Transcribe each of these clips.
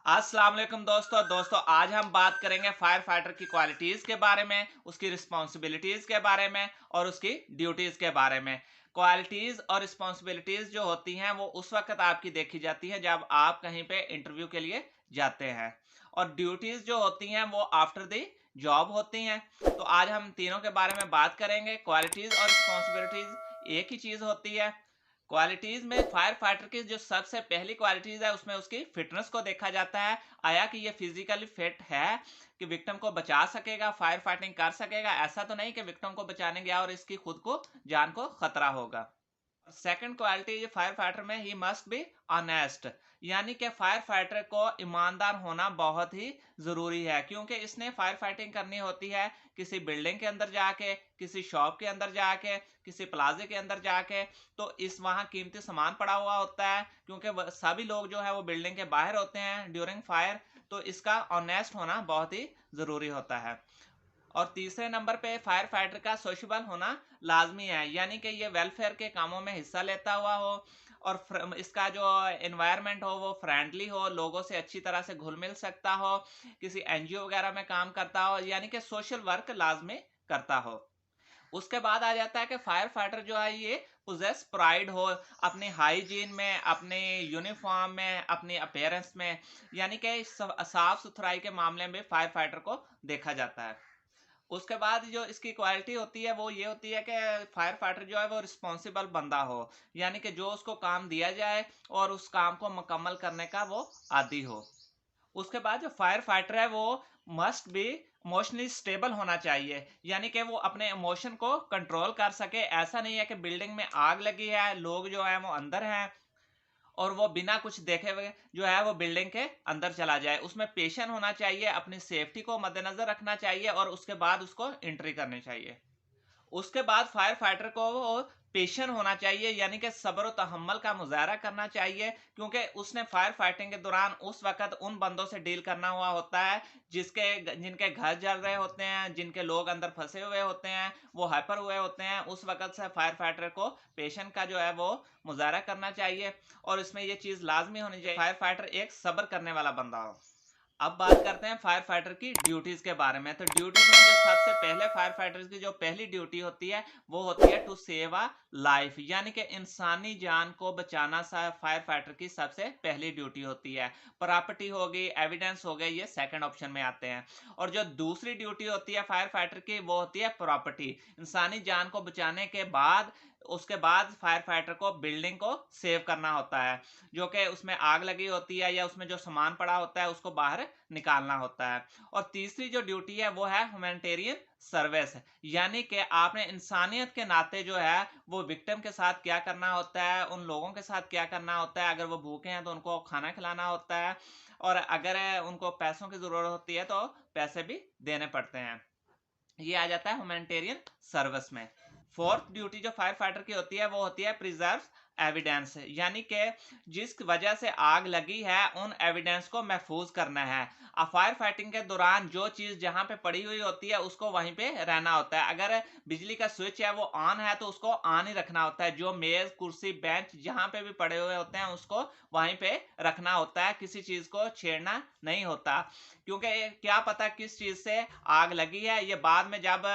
अस्सलाम वालेकुम दोस्तों आज हम बात करेंगे फायर फाइटर की क्वालिटीज के बारे में, उसकी रिस्पॉन्सिबिलिटीज के बारे में और उसकी ड्यूटीज के बारे में। क्वालिटीज और रिस्पॉन्सिबिलिटीज जो होती हैं वो उस वक्त आपकी देखी जाती है जब आप कहीं पे इंटरव्यू के लिए जाते हैं, और ड्यूटीज जो होती हैं वो आफ्टर द जॉब होती हैं। तो आज हम तीनों के बारे में बात करेंगे। क्वालिटीज और रिस्पॉन्सिबिलिटीज एक ही चीज होती है। क्वालिटीज में फायर फाइटर की जो सबसे पहली क्वालिटीज है उसमें उसकी फिटनेस को देखा जाता है। आया कि ये फिजिकली फिट है कि विक्टिम को बचा सकेगा, फायर फाइटिंग कर सकेगा। ऐसा तो नहीं कि विक्टिम को बचाने गया और इसकी खुद को जान को खतरा होगा। सेकंड क्वालिटी फायर फाइटर में ही मस्ट बी ऑनेस्ट, यानी कि फायर फाइटर को ईमानदार होना बहुत ही जरूरी है, क्योंकि इसने फायर फाइटिंग करनी होती है किसी बिल्डिंग के अंदर जाके, किसी शॉप के अंदर जाके, किसी प्लाजे के अंदर जाके। तो इस वहां कीमती सामान पड़ा हुआ होता है, क्योंकि सभी लोग जो है वो बिल्डिंग के बाहर होते हैं ड्यूरिंग फायर। तो इसका ऑनेस्ट होना बहुत ही जरूरी होता है। और तीसरे नंबर पे फायर फाइटर का सोशल होना लाजमी है, यानी कि ये वेलफेयर के कामों में हिस्सा लेता हुआ हो और इसका जो एनवायरनमेंट हो वो फ्रेंडली हो, लोगों से अच्छी तरह से घुल मिल सकता हो, किसी एनजीओ वगैरह में काम करता हो, यानी कि सोशल वर्क लाजमी करता हो। उसके बाद आ जाता है कि फायर फाइटर जो है ये पोजेस प्राइड हो अपने हाइजीन में, अपने यूनिफॉर्म में, अपनी अपीयरेंस में, यानी कि साफ सुथराई के मामले में फायर फाइटर को देखा जाता है। उसके बाद जो इसकी क्वालिटी होती है वो ये होती है कि फायर फाइटर जो है वो रिस्पॉन्सिबल बंदा हो, यानी कि जो उसको काम दिया जाए और उस काम को मुकम्मल करने का वो आदी हो। उसके बाद जो फायर फाइटर है वो मस्ट बी इमोशनली स्टेबल होना चाहिए, यानी कि वो अपने इमोशन को कंट्रोल कर सके। ऐसा नहीं है कि बिल्डिंग में आग लगी है, लोग जो है वो अंदर हैं और वो बिना कुछ देखे हुए जो है वो बिल्डिंग के अंदर चला जाए। उसमें पेशेंट होना चाहिए, अपनी सेफ्टी को मद्देनजर रखना चाहिए और उसके बाद उसको एंट्री करनी चाहिए। उसके बाद फायर फाइटर को पेशेंट होना चाहिए, यानी कि सब्र और तहम्मुल का मुजाहरा करना चाहिए, क्योंकि उसने फायर फाइटिंग के दौरान उस वक्त उन बंदों से डील करना हुआ होता है जिनके घर जल रहे होते हैं, जिनके लोग अंदर फंसे हुए होते हैं, वो हाइपर हुए होते हैं। उस वक्त से फायर फाइटर को पेशेंट का जो है वो मुजाहरा करना चाहिए, और इसमें ये चीज लाजमी होनी चाहिए फायर फाइटर एक सब्र करने वाला बंदा हो। अब बात करते हैं फायर फाइटर की ड्यूटीज के बारे में। तो ड्यूटीज में जो सबसे पहले फायर फाइटर्स की जो पहली ड्यूटी होती है वो होती है टू सेव अ लाइफ, यानी कि इंसानी जान को बचाना फायर फाइटर की सबसे पहली ड्यूटी होती है। प्रॉपर्टी हो गई, एविडेंस हो गए, ये सेकंड ऑप्शन में आते हैं। और जो दूसरी ड्यूटी होती है फायर फाइटर की वो होती है प्रॉपर्टी। इंसानी जान को बचाने के बाद उसके बाद फायर फाइटर को बिल्डिंग को सेव करना होता है, जो कि उसमें आग लगी होती है या उसमें जो सामान पड़ा होता है उसको बाहर निकालना होता है। और तीसरी जो ड्यूटी है वो है ह्यूमैनिटेरियन सर्विस, यानी कि आपने इंसानियत के नाते जो है वो विक्टिम के साथ क्या करना होता है, उन लोगों के साथ क्या करना होता है। अगर वो भूखे हैं तो उनको खाना खिलाना होता है, और अगर उनको पैसों की जरूरत होती है तो पैसे भी देने पड़ते हैं। ये आ जाता है ह्यूमैनिटेरियन सर्विस में। फोर्थ ड्यूटी जो फायर फाइटर की होती है वो होती है प्रिजर्व एविडेंस, यानी कि जिस वजह से आग लगी है उन एविडेंस को महफूज करना है। फायर फाइटिंग के दौरान जो चीज जहां पे पड़ी हुई होती है उसको वहीं पे रहना होता है। अगर बिजली का स्विच है वो ऑन है तो उसको ऑन ही रखना होता है। जो मेज कुर्सी बेंच जहां पे भी पड़े हुए होते हैं उसको वहीं पे रखना होता है, किसी चीज को छेड़ना नहीं होता, क्योंकि क्या पता किस चीज से आग लगी है, ये बाद में जब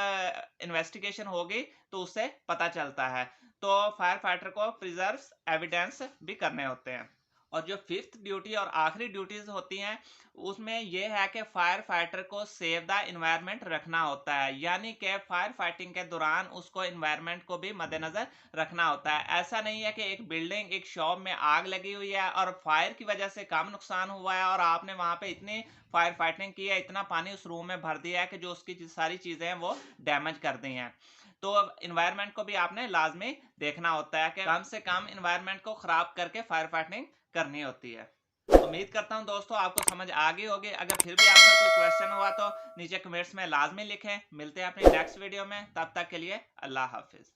इन्वेस्टिगेशन होगी तो उससे पता चलता है। तो फायर फाइटर को प्रिजर्व एविडेंस भी करने होते हैं। और जो फिफ्थ ड्यूटी और आखिरी ड्यूटीज होती हैं उसमें यह है कि फायर फाइटर को सेव द इन्वायरमेंट रखना होता है, यानी कि फायर फाइटिंग के दौरान उसको इन्वायरमेंट को भी मद्देनजर रखना होता है। ऐसा नहीं है कि एक बिल्डिंग, एक शॉप में आग लगी हुई है और फायर की वजह से कम नुकसान हुआ है और आपने वहां पे इतनी फायर फाइटिंग की है, इतना पानी उस रूम में भर दिया है कि जो उसकी सारी चीजें हैं वो डैमेज कर दी हैं। तो इन्वायरमेंट को भी आपने लाजमी देखना होता है कि कम से कम इन्वायरमेंट को खराब करके फायर फाइटिंग करनी होती है। उम्मीद करता हूं दोस्तों आपको समझ आ गई होगी। अगर फिर भी आपका कोई क्वेश्चन हुआ तो नीचे कमेंट्स में लाजमी लिखें। मिलते हैं अपनी नेक्स्ट वीडियो में, तब तक के लिए अल्लाह हाफिज।